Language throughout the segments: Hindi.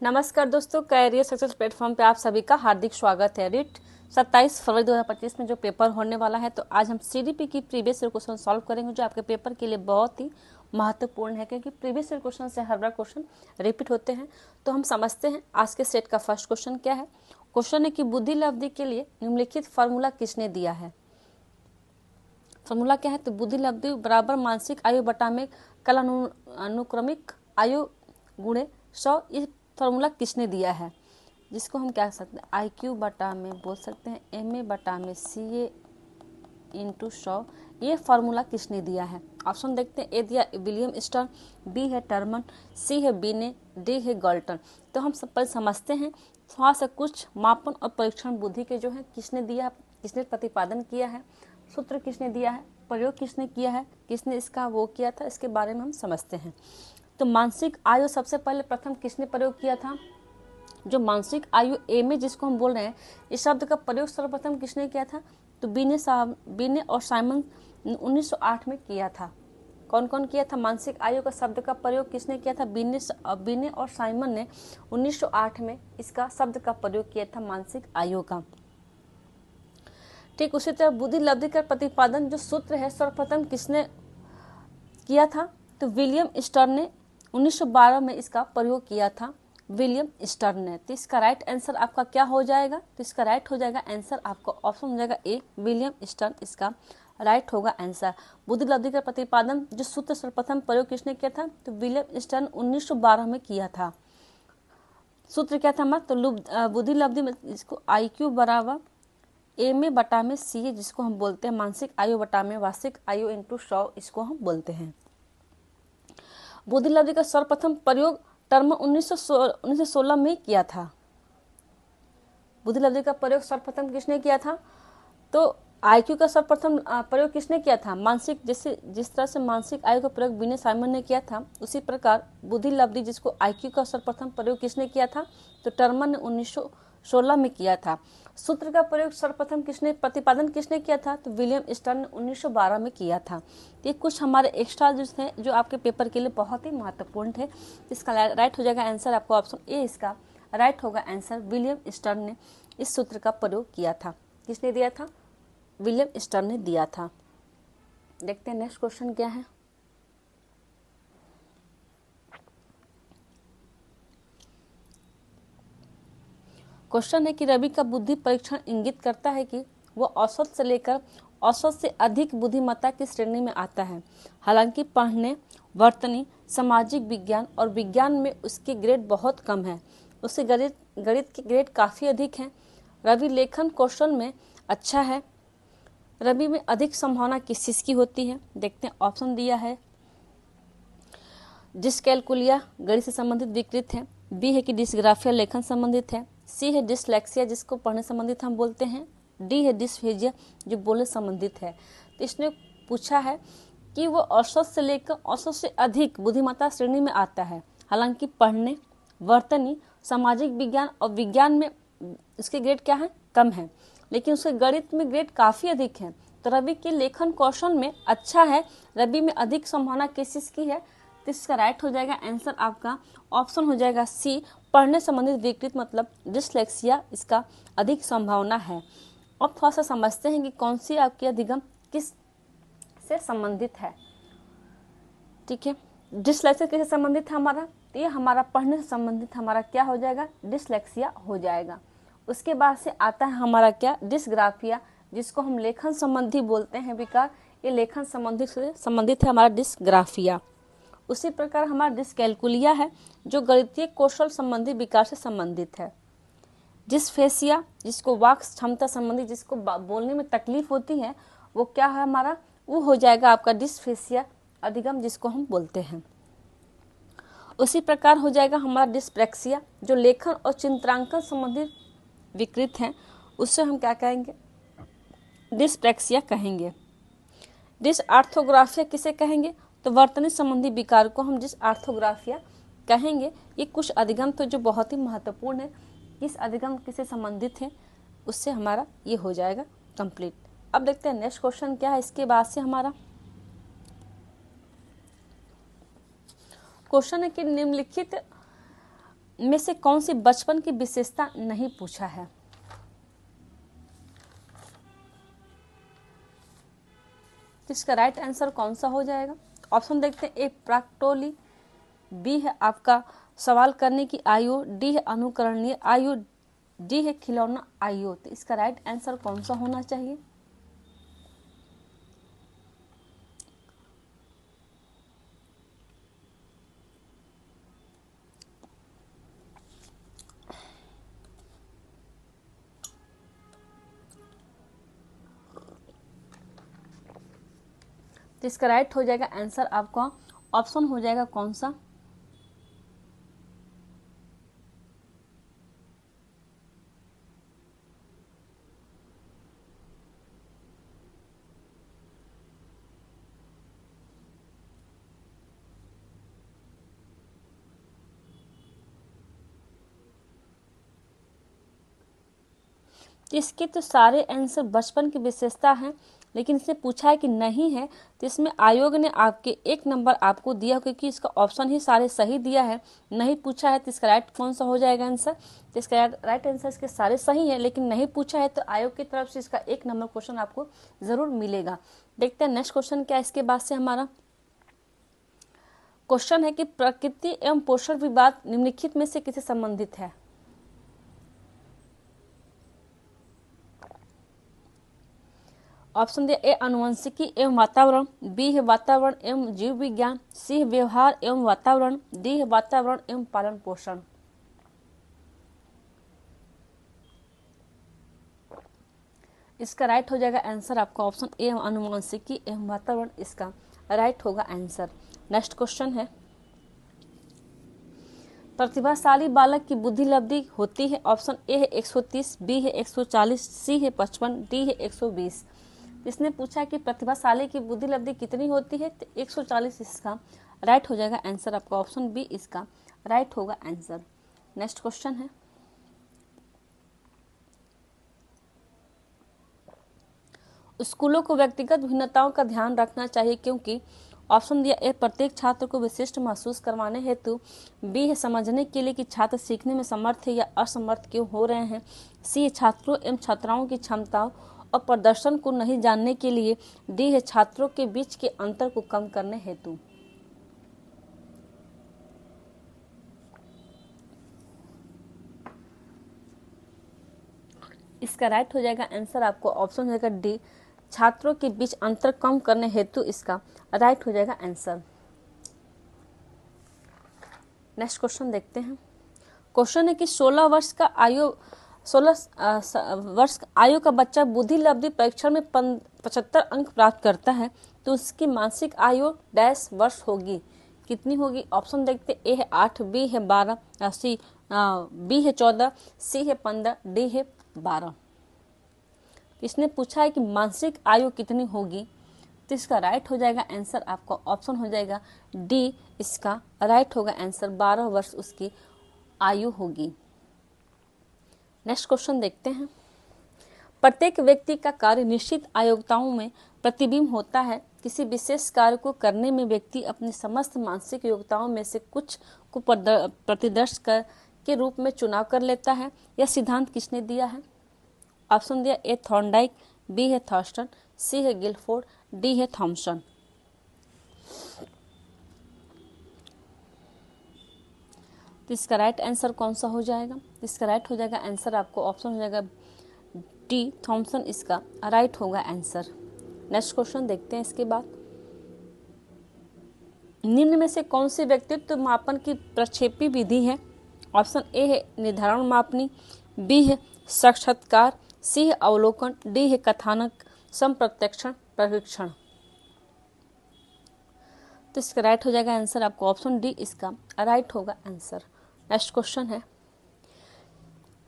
नमस्कार दोस्तों, कैरियर सक्सेस प्लेटफॉर्म पे आप सभी का हार्दिक स्वागत है। रिट 27 फरवरी 2025 में जो पेपर होने वाला है, तो आज हम सीडीपी की प्रीवियस ईयर क्वेश्चन सॉल्व करेंगे, जो आपके पेपर के लिए बहुत ही महत्वपूर्ण है, क्योंकि प्रीवियस ईयर क्वेश्चन से हर बार क्वेश्चन रिपीट होते हैं। तो हम समझते हैं आज के सेट का फर्स्ट क्वेश्चन क्या है। क्वेश्चन है कि बुद्धि लब्धि के लिए निम्नलिखित फार्मूला किसने दिया है। फार्मूला क्या है, तो बुद्धि लब्धि बराबर मानसिक आयु बटा में कल अनुक्रमिक आयु गुणे 100। ये फार्मूला किसने दिया है, जिसको हम क्या कह सकते हैं, आई क्यू बटा में बोल सकते हैं एम ए बटा में सी ए इंटू 100। ये फार्मूला किसने दिया है। ऑप्शन देखते हैं। ए दिया विलियम स्टर्न, बी है टर्मन, सी है बीने, डी है गॉल्टन। तो हम सब पर समझते हैं थोड़ा सा कुछ मापन और परीक्षण बुद्धि के जो है किसने दिया, किसने प्रतिपादन किया है, सूत्र किसने दिया है, प्रयोग किसने किया है, किसने इसका वो किया था, इसके बारे में हम समझते हैं। तो मानसिक आयु सबसे पहले प्रथम किसने प्रयोग किया था। जो मानसिक आयु ए में जिसको हम बोल रहे हैं, इस शब्द का प्रयोग सर्वप्रथम किसने किया था, तो बीने और साइमन 1908 में किया था। कौन कौन किया था, मानसिक आयु का शब्द का प्रयोग किसने किया था, बीने और साइमन ने 1908 में इसका शब्द का प्रयोग किया था मानसिक आयु का। ठीक उसी तरह बुद्धि लब्धि का प्रतिपादन जो सूत्र है सर्वप्रथम किसने किया था, तो विलियम स्टर्न ने 1912 में इसका प्रयोग किया था, विलियम स्टर्न ने। तो इसका राइट आंसर आपका क्या हो जाएगा, तो इसका राइट हो जाएगा आंसर आपका ऑप्शन हो जाएगा ए, विलियम स्टर्न इसका राइट होगा आंसर। बुद्धि लब्धि का प्रतिपादन जो सूत्र सर्वप्रथम प्रयोग किसने किया था, तो विलियम स्टर्न 1912 में किया था। सूत्र क्या था हमारा, तो बुद्धि लब्धि में इसको आई क्यू बराबर ए में बटा में सी है, जिसको हम बोलते हैं मानसिक आयु बटा में वार्षिक आयु इंटू 100, इसको हम बोलते हैं। बुद्धि लब्धि का सर्वप्रथम प्रयोग टर्म 1916 में किया था। बुद्धि लब्धि का प्रयोग सर्वप्रथम किसने किया था, तो आईक्यू का सर्वप्रथम प्रयोग किसने किया था, मानसिक जिस तरह से मानसिक आयु का प्रयोग बीने साइमन ने किया था, उसी प्रकार बुद्धि लब्धि जिसको आईक्यू का सर्वप्रथम प्रयोग किसने किया था, तो टर्मन ने 1916 में किया था। सूत्र का प्रयोग सर्वप्रथम किसने प्रतिपादन किसने किया था, तो विलियम स्टर्न ने 1912 में किया था। ये कुछ हमारे एक्स्ट्रा जो है जो आपके पेपर के लिए बहुत ही महत्वपूर्ण है। इसका राइट हो जाएगा आंसर आपको ऑप्शन ए, इसका राइट होगा आंसर। विलियम स्टर्न ने इस सूत्र का प्रयोग किया था। किसने दिया था, विलियम स्टर्न ने दिया था। देखते हैं नेक्स्ट क्वेश्चन क्या है। क्वेश्चन है कि रवि का बुद्धि परीक्षण इंगित करता है कि वह औसत से लेकर औसत से अधिक बुद्धिमत्ता की श्रेणी में आता है। हालांकि पढ़ने, वर्तनी, सामाजिक विज्ञान और विज्ञान में उसके ग्रेड बहुत कम है। उसके गणित के ग्रेड काफ़ी अधिक हैं। रवि लेखन कौशल में अच्छा है। रवि में अधिक संभावना किस चीज़ की होती है। देखते हैं ऑप्शन दिया है। डिस्कैलकुलिया गणित से संबंधित विकृत है, बी है कि डिस्ग्राफिया लेखन संबंधित है, सी है डिसलेक्सिया जिसको पढ़ने संबंधित हम बोलते हैं, डी है डिस्फेजिया जो बोलने संबंधित है। तो इसने पूछा है कि वो औसत से लेकर औसत से अधिक बुद्धिमत्ता श्रेणी में आता है। हालांकि पढ़ने, वर्तनी, सामाजिक विज्ञान और विज्ञान में इसके ग्रेड क्या है, कम है, लेकिन उसके गणित में ग्रेड काफ़ी अधिक है। तो रवि के लेखन कौशल में अच्छा है। रवि में अधिक संभावना किस चीज़ की है, तो इसका राइट हो जाएगा आंसर आपका ऑप्शन हो जाएगा सी, पढ़ने संबंधित विकृत मतलब डिसलेक्सिया, इसका अधिक संभावना है। अब थोड़ा सा समझते हैं कि कौन सी आपकी अधिगम किस से संबंधित है। ठीक है, डिसलेक्सिया किससे संबंधित है हमारा, तो ये हमारा पढ़ने से संबंधित हमारा क्या हो जाएगा, डिसलेक्सिया हो जाएगा। उसके बाद से आता है हमारा क्या, डिस्ग्राफिया जिसको हम लेखन संबंधी बोलते हैं विकार। ये लेखन संबंधित है हमारा डिस्ग्राफिया। उसी प्रकार हमारा डिस्कैलकुलिया है जो गणितीय कौशल संबंधी विकार से संबंधित है। डिस्फेसिया जिसको वाक क्षमता संबंधी, जिसको बोलने में तकलीफ होती है, वो क्या है हमारा, वो हो जाएगा आपका डिस्फेसिया अधिगम जिसको हम बोलते हैं। उसी प्रकार हो जाएगा हमारा डिस्प्रेक्सिया जो लेखन और चित्रांकन संबंधित विकृत है, उससे हम क्या कहेंगे, डिस्प्रेक्सिया कहेंगे। डिसऑर्थोग्राफिया किसे कहेंगे, तो वर्तनी संबंधी विकार को हम डिसऑर्थोग्राफिया कहेंगे। ये कुछ अधिगम तो जो बहुत ही महत्वपूर्ण है, किस अधिगम किसे संबंधित है, उससे हमारा ये हो जाएगा कंप्लीट। अब देखते हैं नेक्स्ट क्वेश्चन क्या है। इसके बाद से हमारा क्वेश्चन है कि निम्नलिखित में से कौन सी बचपन की विशेषता नहीं पूछा है? तो इसका राइट आंसर कौन सा हो जाएगा? ऑप्शन देखते हैं। ए प्राक्टोली, बी है आपका सवाल करने की आयु, डी है अनुकरणीय आयु, डी है खिलौना आयु। तो इसका राइट आंसर कौन सा होना चाहिए? तो इसका राइट हो जाएगा आंसर आपका ऑप्शन हो जाएगा कौन सा? इसके तो सारे आंसर बचपन की विशेषता हैं, लेकिन इसने पूछा है कि नहीं है, तो इसमें आयोग ने आपके 1 नंबर आपको दिया, क्योंकि इसका ऑप्शन ही सारे सही दिया है। नहीं पूछा है तो इसका राइट कौन सा हो जाएगा आंसर? तो इसका राइट आंसर इसके सारे सही है, लेकिन नहीं पूछा है तो आयोग की तरफ से इसका 1 नंबर क्वेश्चन आपको जरूर मिलेगा। देखते हैं नेक्स्ट क्वेश्चन क्या है इसके बाद से। हमारा क्वेश्चन है कि प्रकृति एवं पोषण विवाद निम्नलिखित में से किससे संबंधित है? ऑप्शन दिया। ए आनुवंशिकी एवं वातावरण, बी है वातावरण एवं जीव विज्ञान, सी है व्यवहार एवं वातावरण, डी है वातावरण एवं पालन पोषण। इसका राइट हो जाएगा आंसर आपका ऑप्शन ए आनुवंशिकी एवं वातावरण, इसका राइट होगा आंसर। नेक्स्ट क्वेश्चन है, प्रतिभाशाली बालक की बुद्धि लब्धि होती है। ऑप्शन ए है 130, बी है 140, सी है 55, डी है 120। इसने पूछा कि प्रतिभाशाली की बुद्धि लब्धि कितनी होती है, तो 140 इसका राइट हो जाएगा आंसर आपका ऑप्शन बी इसका राइट होगा आंसर। नेक्स्ट क्वेश्चन है, स्कूलों को व्यक्तिगत भिन्नताओं का ध्यान रखना चाहिए क्योंकि ऑप्शन दिया। ए प्रत्येक छात्र को विशिष्ट महसूस करवाने हेतु, बी है समझने के लिए कि छात्र सीखने में समर्थ है या असमर्थ क्यों हो रहे हैं, सी है छात्रों एवं छात्राओं की क्षमताओं और प्रदर्शन को नहीं जानने के लिए, डी है छात्रों के बीच के अंतर को कम करने हेतु। इसका राइट हो जाएगा आंसर आपको ऑप्शन हो जाएगा डी, छात्रों के बीच अंतर कम करने हेतु इसका राइट हो जाएगा आंसर। नेक्स्ट क्वेश्चन देखते हैं। क्वेश्चन है कि 16 वर्ष का आयु का बच्चा बुद्धि लब्धि परीक्षण में 75 अंक प्राप्त करता है तो उसकी मानसिक आयु डैश वर्ष होगी, कितनी होगी? ऑप्शन देखते। ए है 8, बी है 12, सी बी है 14, सी है 15, डी है 12। इसने पूछा है कि मानसिक आयु कितनी होगी, तो इसका राइट हो जाएगा आंसर आपका ऑप्शन हो जाएगा डी, इसका राइट होगा आंसर 12 वर्ष उसकी आयु होगी। नेक्स्ट क्वेश्चन देखते हैं। प्रत्येक व्यक्ति का कार्य निश्चित अयोग्यताओं में प्रतिबिंब होता है। किसी विशेष कार्य को करने में व्यक्ति अपनी समस्त मानसिक योग्यताओं में से कुछ को प्रतिदर्श के रूप में चुनाव कर लेता है। यह सिद्धांत किसने दिया है? ऑप्शन दिया। ए थॉर्नडाइक, बी है थॉर्स्टन, सी है गिलफोर्ड, डी है थॉमसन। तो इसका राइट आंसर कौन सा हो जाएगा? इसका राइट हो जाएगा आंसर आपको ऑप्शन हो जाएगा डी, थॉमसन इसका राइट होगा आंसर। नेक्स्ट क्वेश्चन देखते हैं इसके बाद। निम्न में से कौन सी व्यक्तित्व मापन की प्रक्षेपी विधि है? ऑप्शन ए है निर्धारण मापनी, बी है साक्षात्कार, सी है अवलोकन, डी है कथानक संप्रत्यक्षण प्रशिक्षण। तो इसका राइट हो जाएगा आंसर आपको ऑप्शन डी, इसका राइट होगा आंसर। नेक्स्ट क्वेश्चन है,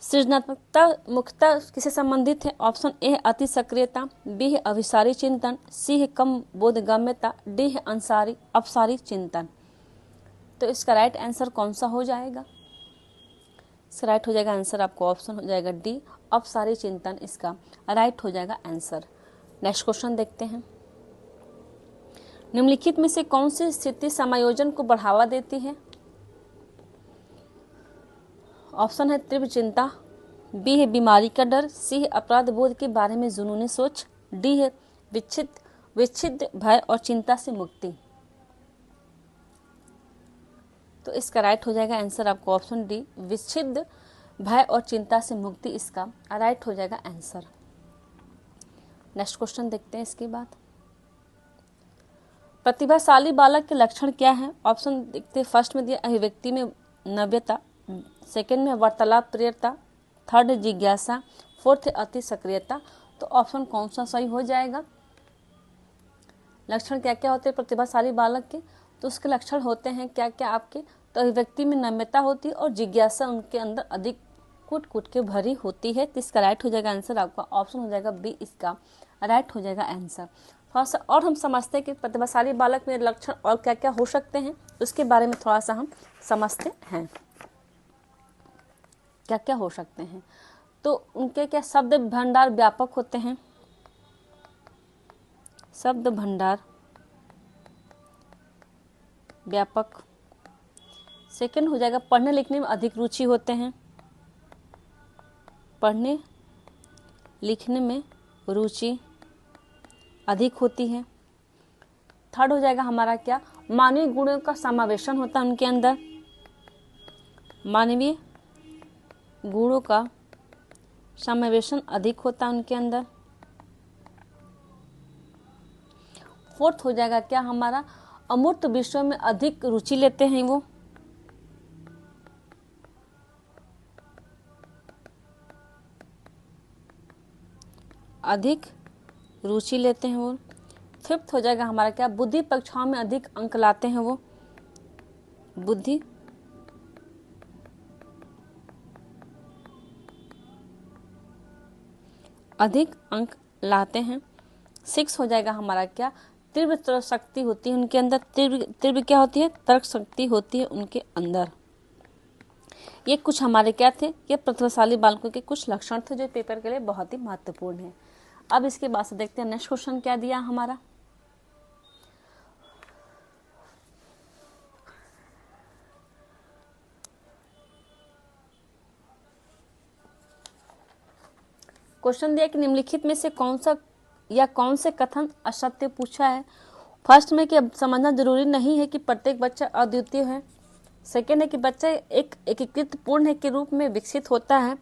सृजनात्मकता मुख्यतः किससे संबंधित है? ऑप्शन ए है अति सक्रियता, बी है अभिसारी चिंतन, सी है कम बोधगम्यता, डी है अपसारी चिंतन। तो इसका राइट आंसर कौन सा हो जाएगा? इसका राइट हो जाएगा आंसर आपको ऑप्शन हो जाएगा डी, अपसारी चिंतन इसका राइट हो जाएगा आंसर। नेक्स्ट क्वेश्चन देखते हैं। निम्नलिखित में से कौन सी स्थिति समायोजन को बढ़ावा देती है? ऑप्शन है तीव्र चिंता, बी है बीमारी का डर, सी है अपराध बोध के बारे में जुनूनी सोच, डी है विच्छिद भय और चिंता से मुक्ति। तो इसका राइट हो जाएगा आंसर आपको ऑप्शन डी, विच्छिद भय और चिंता से मुक्ति इसका राइट हो जाएगा आंसर। नेक्स्ट क्वेश्चन देखते हैं इसके बाद। प्रतिभाशाली बालक के लक्षण क्या है? ऑप्शन देखते हैं। फर्स्ट में दिया अभिव्यक्ति में नव्यता, सेकंड में वार्तालाप प्रियता, थर्ड है जिज्ञासा, फोर्थ है अति सक्रियता। तो ऑप्शन कौन सा सही हो जाएगा? लक्षण क्या क्या होते हैं प्रतिभाशाली बालक के? तो उसके लक्षण होते हैं क्या क्या आपके? तो अभिव्यक्ति में नम्यता होती है और जिज्ञासा उनके अंदर अधिक कूट के भरी होती है। तो इसका राइट हो जाएगा आंसर आपका ऑप्शन हो जाएगा बी, इसका राइट हो जाएगा आंसर। थोड़ा सा और हम समझते हैं कि प्रतिभाशाली बालक में लक्षण और क्या क्या हो सकते हैं, उसके बारे में थोड़ा सा हम समझते हैं क्या क्या हो सकते हैं। तो उनके क्या शब्द भंडार व्यापक होते हैं, शब्द भंडार व्यापक। सेकंड हो जाएगा पढ़ने लिखने में अधिक रुचि होते हैं, पढ़ने लिखने में रुचि अधिक होती है। थर्ड हो जाएगा हमारा क्या, मानवीय गुणों का समावेशन होता है उनके अंदर, मानवीय गुणों का समावेशन अधिक होता है उनके अंदर। फोर्थ हो जाएगा क्या हमारा, अमूर्त विषयों में अधिक रुचि लेते हैं वो, अधिक रुचि लेते हैं वो। फिफ्थ हो जाएगा हमारा क्या, बुद्धि परीक्षाओं में अधिक अंक लाते हैं वो, बुद्धि अधिक अंक लाते हैं। सिक्स हो जाएगा हमारा क्या, तीव्र तर्क शक्ति होती है उनके अंदर, तीव्र क्या होती है, तर्क शक्ति होती है उनके अंदर। ये कुछ हमारे क्या थे, ये प्रतिभाशाली बालकों के कुछ लक्षण थे जो पेपर के लिए बहुत ही महत्वपूर्ण है। अब इसके बाद से देखते हैं नेक्स्ट क्वेश्चन क्या दिया हमारा। क्वेश्चन दिया कि निम्नलिखित में से कौन सा या कौन से कथन असत्य पूछा है। फर्स्ट में कि अब समझना जरूरी नहीं है कि प्रत्येक बच्चा अद्वितीय है। सेकेंड है कि बच्चा एक एकीकृत पूर्ण के रूप में विकसित होता है।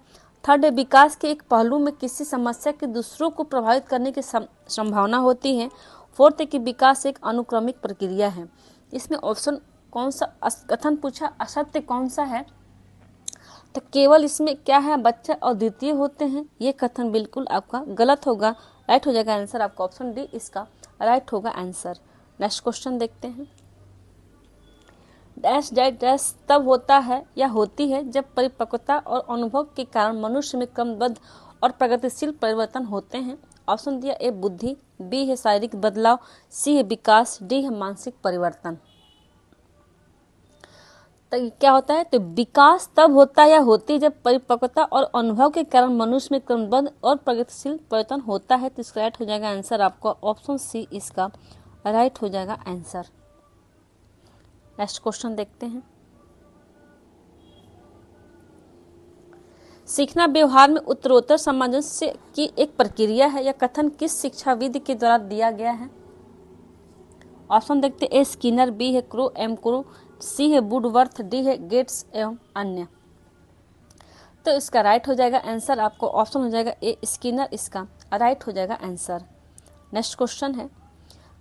थर्ड है विकास के एक पहलू में किसी समस्या के दूसरों को प्रभावित करने की संभावना होती है। फोर्थ है कि विकास एक अनुक्रमिक प्रक्रिया है। इसमें ऑप्शन कौन सा कथन पूछा, असत्य कौन सा है? तो केवल इसमें क्या है, बच्चा अद्वितीय होते हैं, ये कथन बिल्कुल आपका गलत होगा। राइट हो जाएगा आंसर आपका ऑप्शन डी, इसका राइट होगा आंसर। नेक्स्ट क्वेश्चन देखते हैं। डैश डैश डैश तब होता है या होती है जब परिपक्वता और अनुभव के कारण मनुष्य में क्रमबद्ध और प्रगतिशील परिवर्तन होते हैं। ऑप्शन दिया ए बुद्धि, बी है शारीरिक बदलाव, सी है विकास, डी है मानसिक परिवर्तन। तो क्या होता है, तो विकास तब होता है या होती है जब परिपक्वता और अनुभव के कारण मनुष्य में क्रमबद्ध और प्रगतिशील परिवर्तन होता है। तो इसका राइट हो जाएगा आंसर आपका ऑप्शन सी, इसका राइट हो जाएगा आंसर। नेक्स्ट क्वेश्चन देखते हैं। सीखना व्यवहार में उत्तरोत्तर सामंजस्य की एक प्रक्रिया है, यह कथन किस शिक्षाविद के द्वारा दिया गया है? ऑप्शन देखते हैं। ए स्किनर, बी है क्रो एम क्रो, सी है वुडवर्थ, डी है गेट्स एवं अन्य। तो इसका राइट हो जाएगा आंसर आपको ऑप्शन हो जाएगा ए स्किनर, इसका राइट हो जाएगा आंसर। नेक्स्ट क्वेश्चन है।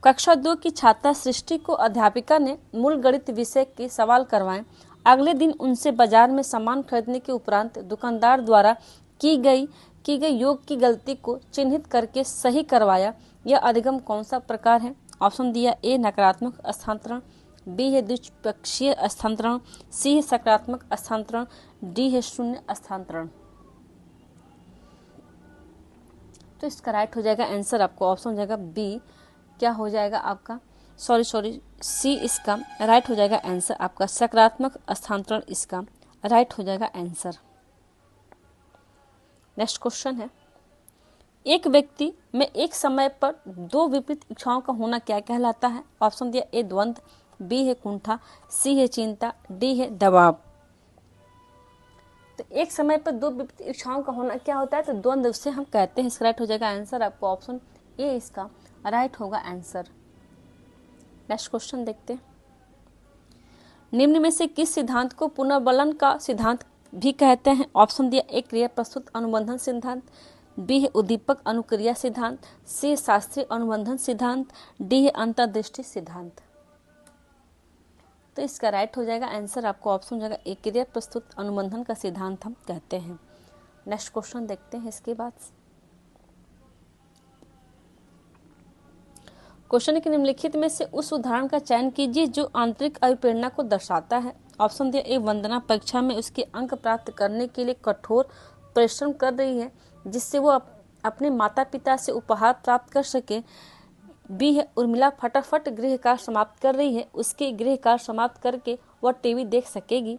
कक्षा 2 की छात्रा सृष्टि को अध्यापिका ने मूल गणित विषय के सवाल करवाए। अगले दिन उनसे बाजार में सामान खरीदने के उपरांत दुकानदार द्वारा की गई योग की गलती को चिन्हित करके सही करवाया। यह अधिगम कौन सा प्रकार है? ऑप्शन दिया ए नकारात्मक स्थानांतरण, बी है द्विपक्षीय स्थानांतरण, सी है सकारात्मक स्थानांतरण, डी है शून्य स्थानांतरण। तो इसका राइट हो जाएगा आंसर आपको ऑप्शन हो जाएगा बी, क्या हो जाएगा आपका सी, इसका राइट हो जाएगा आंसर आपका सकारात्मक स्थानांतरण, इसका राइट हो जाएगा आंसर। नेक्स्ट क्वेश्चन है। एक व्यक्ति में एक समय पर दो विपरीत इच्छाओं का होना क्या कहलाता है? ऑप्शन दिया ए द्वंद्व, बी है कुंठा, सी है चिंता, डी है दबाव। तो एक समय पर दो विपरीत इच्छाओं का होना क्या होता है, तो द्वंद्व, उसे हम कहते हैं। इसका राइट हो जाएगा आंसर आपको ऑप्शन ए इसका राइट होगा आंसर। नेक्स्ट क्वेश्चन देखते हैं। निम्न में से किस सिद्धांत को पुनर्बलन का सिद्धांत भी कहते हैं? ऑप्शन दिया, ए क्रिया प्रस्तुत अनुबंधन सिद्धांत, बी है उद्दीपक अनुक्रिया सिद्धांत, सी शास्त्रीय अनुबंधन सिद्धांत, डी है अंतर्दृष्टि सिद्धांत। तो इसका राइट हो जाएगा आंसर आपको ऑप्शन हो जाएगा ए क्रिया प्रस्तुत अनुबंधन का सिद्धांत हम कहते हैं। नेक्स्ट क्वेश्चन देखते हैं। इसके बाद क्वेश्चन के निम्नलिखित में से उस उदाहरण का चयन कीजिए जो आंतरिक अभिप्रेरणा को दर्शाता है। ऑप्शन दिया, ए वंदना परीक्षा में उसके अंक प्राप्त करने के लिए कठोर परिश्रम कर रही है जिससे वो अपने माता पिता से उपहार प्राप्त कर सके। बी है, उर्मिला फटाफट गृह कार्य समाप्त कर रही है, उसके गृह कार्य समाप्त करके वह टीवी देख सकेगी।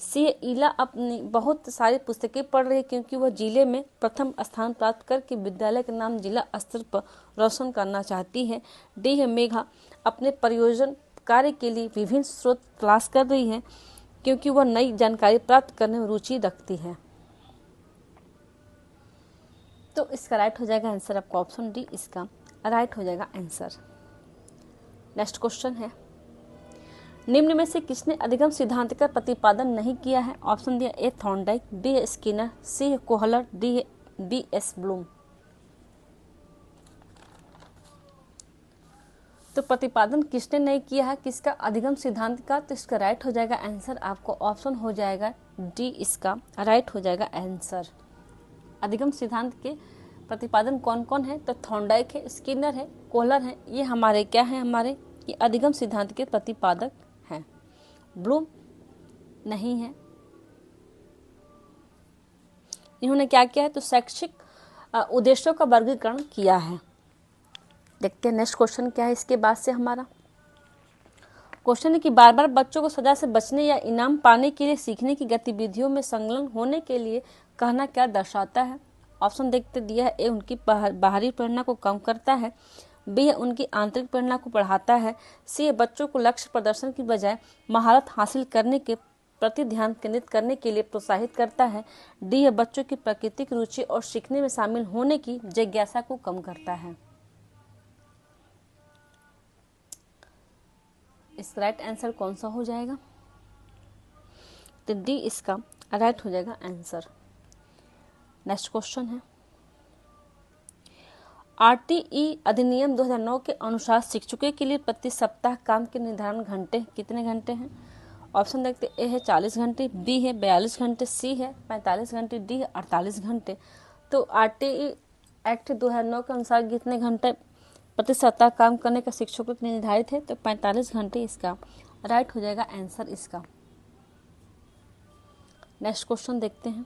सी है, ईला अपनी बहुत सारी पुस्तकें पढ़ रही है क्योंकि वह जिले में प्रथम स्थान प्राप्त करके विद्यालय का नाम जिला स्तर पर रोशन करना चाहती है। डी है, मेघा अपने परियोजना कार्य के लिए विभिन्न स्रोत तलाश कर रही है क्योंकि वह नई जानकारी प्राप्त करने में रुचि रखती है। तो इसका राइट हो जाएगा आंसर आपका ऑप्शन डी इसका राइट हो जाएगा आंसर। नेक्स्ट क्वेश्चन है, निम्न में से किसने अधिगम सिद्धांत का प्रतिपादन नहीं किया है? ऑप्शन दिया, ए थॉर्नडाइक, बी है स्किनर, सी है कोहलर, डी है बी एस ब्लूम। तो प्रतिपादन किसने नहीं किया है किसका? अधिगम सिद्धांत का। तो इसका राइट हो जाएगा आंसर आपको ऑप्शन हो जाएगा डी इसका राइट हो जाएगा आंसर। अधिगम सिद्धांत के प्रतिपादन कौन कौन है? तो थॉर्नडाइक है, स्किनर है, कोहलर है, ये हमारे क्या है, हमारे ये अधिगम सिद्धांत के प्रतिपादक हैं। ब्लूम नहीं है। इन्होंने क्या किया है? तो शैक्षिक उद्देश्यों का वर्गीकरण किया है। देखते हैं नेक्स्ट क्वेश्चन क्या है इसके बाद से हमारा क्वेश्चन है कि बार बार बच्चों को सजा से बचने या इनाम पाने के लिए सीखने की गतिविधियों में संलग्न होने के लिए कहना क्या दर्शाता है? ऑप्शन देखते दिया है, ए उनकी बाहरी प्रेरणा को कम करता है, बी है उनकी आंतरिक प्रेरणा को बढ़ाता है, सी है बच्चों को लक्ष्य प्रदर्शन की बजाय महारत हासिल करने के प्रति ध्यान केंद्रित करने के लिए प्रोत्साहित करता है, डी है बच्चों की प्राकृतिक रुचि और सीखने में शामिल होने की जिज्ञासा को कम करता है। इसका राइट आंसर कौन सा हो जाएगा? तो डी इसका राइट हो जाएगा आंसर। नेक्स्ट क्वेश्चन है, आरटीई अधिनियम 2009 के अनुसार शिक्षकों के लिए प्रति सप्ताह काम के निर्धारण घंटे कितने घंटे हैं? ऑप्शन देखते, ए है 40 घंटे, बी है 42 घंटे, सी है 45 घंटे, डी है 48 घंटे। तो आरटीई एक्ट 2009 के अनुसार कितने घंटे प्रति सप्ताह काम करने का शिक्षकों के लिए निर्धारित है? तो 45 घंटे इसका राइट हो जाएगा आंसर इसका। नेक्स्ट क्वेश्चन देखते हैं,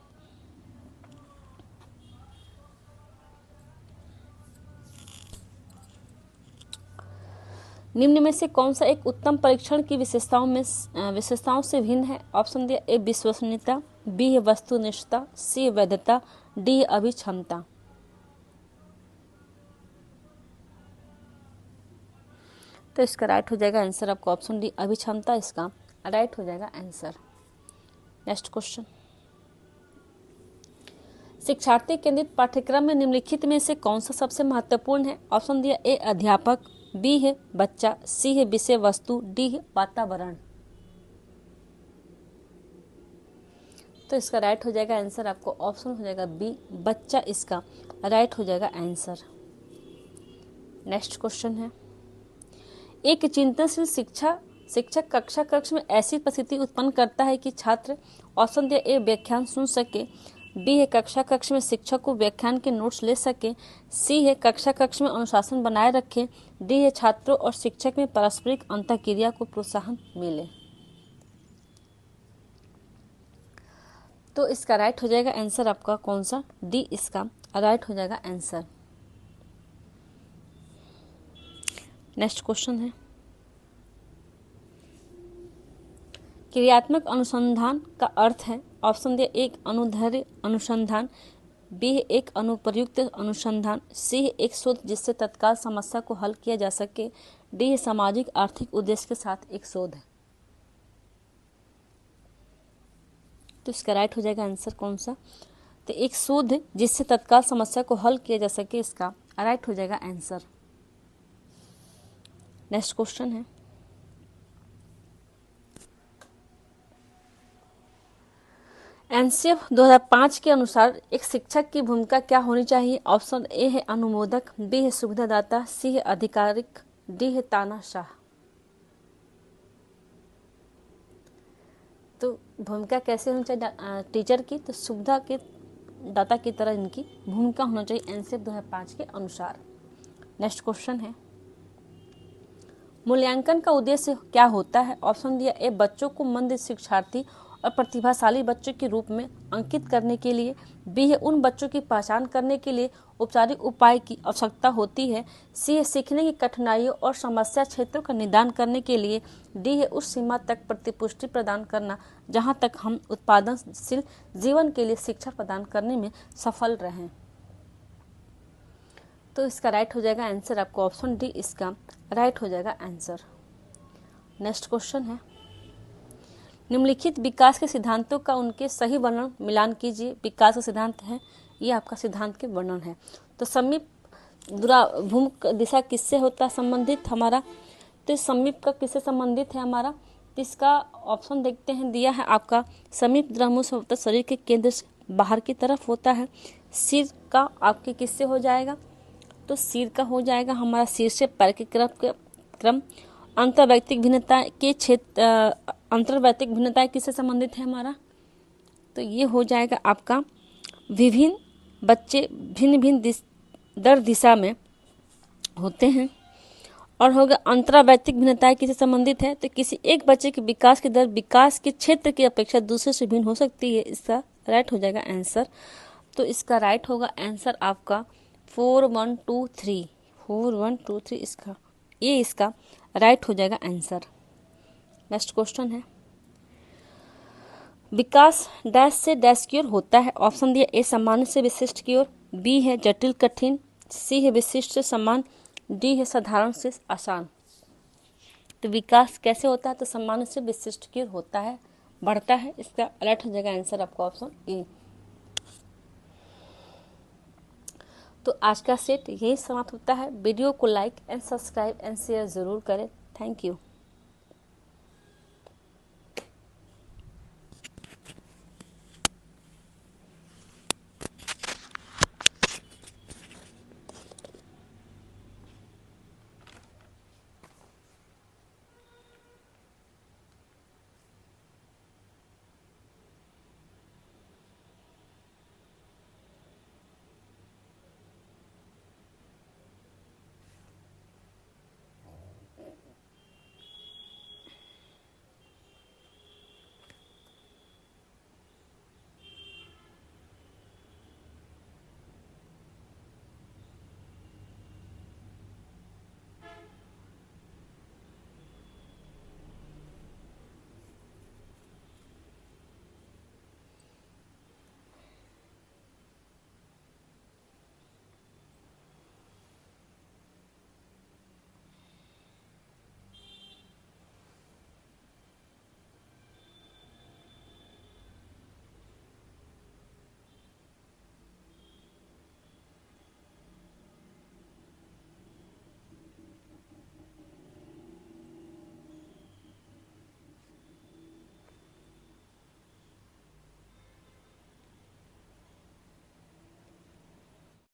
निम्न में से कौन सा एक उत्तम परीक्षण की विशेषताओं से भिन्न है? ऑप्शन दिया, ए विश्वसनीयता, बी है वस्तुनिष्ठता, सी है वैधता, डी है अभिक्षमता। तो इसका राइट हो जाएगा आंसर आपको ऑप्शन डी अभिक्षमता इसका राइट हो जाएगा आंसर। नेक्स्ट क्वेश्चन, शिक्षार्थी केंद्रित पाठ्यक्रम में निम्नलिखित में से कौन सा सबसे महत्वपूर्ण है? ऑप्शन दिया, ए अध्यापक, बी है बच्चा, सी है विषय वस्तु, डी है वातावरण। तो इसका राइट हो जाएगा आंसर आपको ऑप्शन हो जाएगा बी बच्चा इसका राइट हो जाएगा आंसर। नेक्स्ट क्वेश्चन है, एक चिंतनशील शिक्षक कक्षा कक्ष में ऐसी परिस्थिति उत्पन्न करता है कि छात्र ऑप्शन दिया, ए व्याख्यान सुन सके, बी है कक्षा कक्ष में शिक्षक को व्याख्यान के नोट्स ले सके, सी है कक्षा कक्ष में अनुशासन बनाए रखे, डी है छात्रों और शिक्षक में पारस्परिक अंतःक्रिया को प्रोत्साहन मिले। तो इसका राइट हो जाएगा आंसर आपका कौन सा? डी इसका राइट हो जाएगा आंसर। नेक्स्ट क्वेश्चन है, क्रियात्मक अनुसंधान का अर्थ है? ऑप्शन दिया, एक अनुदैर्ध्य अनुसंधान, बी है एक अनुप्रयुक्त अनुसंधान, सी है एक शोध जिससे तत्काल समस्या को हल किया जा सके, डी है सामाजिक आर्थिक उद्देश्य के साथ एक शोध है। तो इसका राइट हो जाएगा आंसर कौन सा? तो एक शोध जिससे तत्काल समस्या को हल किया जा सके, इसका राइट हो जाएगा आंसर। नेक्स्ट क्वेश्चन है, एनसीएफ 2005 के अनुसार एक शिक्षक की भूमिका क्या होनी चाहिए? ऑप्शन ए है अनुमोदक, बी है सुविधादाता, सी है आधिकारिक, डी है तानाशाह। तो भूमिका कैसे होनी चाहिए टीचर की? तो सुविधा के दाता की तरह इनकी भूमिका होना चाहिए एनसीएफ 2005 के अनुसार। नेक्स्ट क्वेश्चन है, मूल्यांकन का उद्देश्य क्या होता है? ऑप्शन दिया ए बच्चों को मंद शिक्षार्थी और प्रतिभाशाली बच्चों के रूप में अंकित करने के लिए, बी है उन बच्चों की पहचान करने के लिए औपचारिक उपाय की आवश्यकता होती है, सी है सीखने की कठिनाइयों और समस्या क्षेत्रों का निदान करने के लिए, डी है उस सीमा तक प्रतिपुष्टि प्रदान करना जहां तक हम उत्पादनशील जीवन के लिए शिक्षा प्रदान करने में सफल रहें। तो इसका राइट हो जाएगा आंसर आपको ऑप्शन डी, इसका राइट हो जाएगा आंसर। नेक्स्ट क्वेश्चन है, निम्नलिखित विकास के सिद्धांतों का उनके सही वर्णन मिलान कीजिए। विकास का सिद्धांत है, ये आपका सिद्धांत के वर्णन है। तो समीप भूमि दिशा किससे होता है संबंधित हमारा? तो समीप का किससे संबंधित है हमारा? तो इसका ऑप्शन देखते हैं, दिया है आपका समीप द्रमुष होता है शरीर के केंद्र से बाहर की तरफ होता है। सिर का आपके किससे हो जाएगा? तो सिर का हो जाएगा हमारा सिर से पैर के क्रम। अंतर्वैयक्तिक भिन्नता के क्षेत्र, अंतर्वैयक्तिक भिन्नताएं किससे संबंधित है हमारा? तो ये हो जाएगा आपका विभिन्न बच्चे भिन्न भिन्न दर दिशा में होते हैं। और होगा अंतर्वैयक्तिक भिन्नताएं किससे संबंधित है? तो किसी एक बच्चे के विकास की दर विकास के क्षेत्र की अपेक्षा दूसरे से भिन्न हो सकती है। इसका राइट हो जाएगा आंसर। तो इसका राइट होगा आंसर आपका 4123 इसका ये इसका राइट हो जाएगा आंसर। नेक्स्ट क्वेश्चन है, विकास डैश से डैश की ओर होता है। ऑप्शन दिया ए सामान्य से विशिष्ट की ओर, बी है जटिल कठिन, सी है विशिष्ट से समान, डी है साधारण से आसान। तो विकास कैसे होता है? तो सामान्य से विशिष्ट की ओर होता है, बढ़ता है। इसका राइट हो जाएगा आंसर आपका ऑप्शन ए। तो आज का सेट यही समाप्त होता है। वीडियो को like and subscribe and share जरूर करें। Thank you.